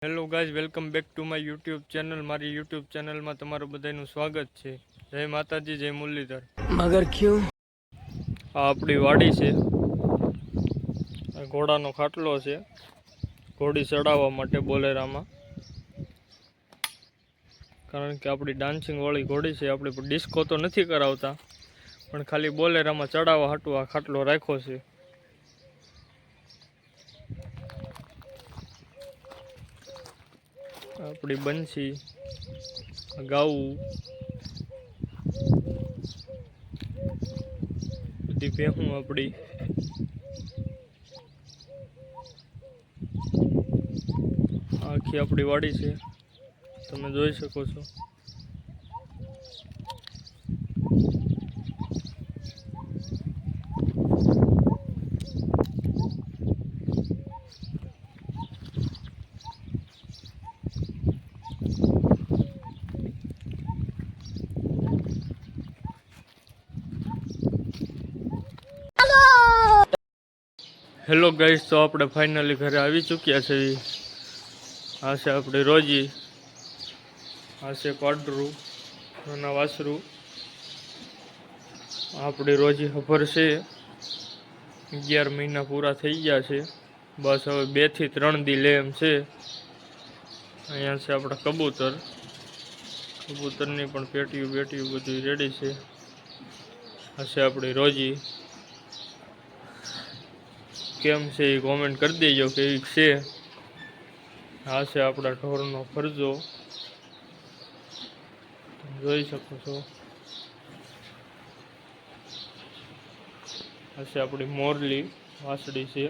Hello guys, welcome back to my YouTube channel. મારી YouTube ચેનલમાં તમારું બધાનું સ્વાગત છે. જય માતાજી, જય મુરલીધર. મગર ક્યું? આ આપણી વાડી છે. આ ઘોડાનો ખાટલો છે, ઘોડી ચડાવવા માટે બોલેરામાં. કારણ કે આપણી ડાન્સિંગ વાળી ઘોડી છે. આપણે ડિસ્કો તો નથી કરાવતા, પણ ખાલી બોલેરામાં ચડાવવા હાટું આ ખાટલો રાખ્યો છે. આપણી બંસી, ગાવું, બધી ભેહું આપણી. આખી આપણી વાડી છે, તમે જોઈ શકો છો. હેલો ગાઈસ, તો આપણે ફાઇનલી ઘરે આવી ચૂક્યા છે. આ છે આપણી રોજી, આ છે પાડરું, નાના વાસરું. આપણી રોજી ખબર છે 11 મહિના પૂરા થઈ ગયા છે. બસ હવે 2 થી 3 દી લે એમ છે. અહીંયા છે આપણા કબૂતર. કબૂતરની પણ પેટીયું બધું રેડી છે. આ છે આપણી રોજી. કેમ છે એ કોમેન્ટ કરી દેજો કેવી છે. આ છે આપણા ઢોરનો ફરજો, જોઈ શકો છો. આ છે આપણી મોરલી વાસળી છે.